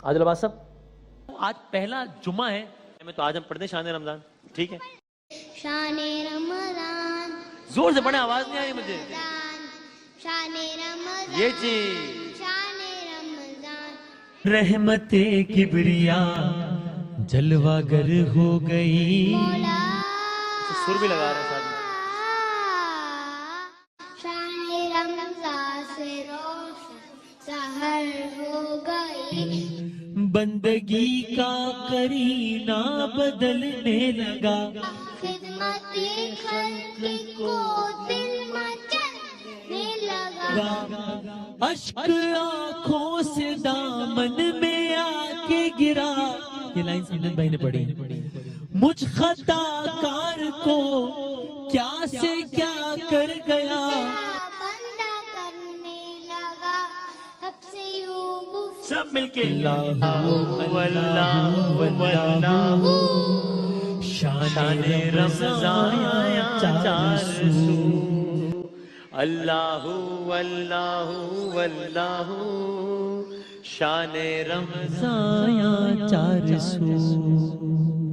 عادل عباس صاحب، آج پہلا جمعہ ہے میں تو آج ہم پڑھتے ہیں شان رمضان، ٹھیک ہے؟ شان رمضان، زور سے پڑھیں، آواز نہیں آ رہی مجھے. شان رمضان، یہ چیز شان رمضان. رحمت کبریا جلوہ گر ہو گئی. مولا سر بھی لگا رہے ہیں ساتھ میں. شان رمضان سے روشن سحر ہو گئی. بندگی کا کرینہ بدلنے لگا. خدمت خلق کو دل مچلنے لگا. اشک آنکھوں سے دامن میں آ کے گرا. یہ لائن سیدن بھائی نے پڑھی. مجھ خطا کار کو کیا سے کیا کر گیا. بندہ کرنے لگا سب سے یوں گفتگو. سب مل کے اللہ شان رمضان چار سو. اللہ اللہ اللہ شان رمضان چار سو.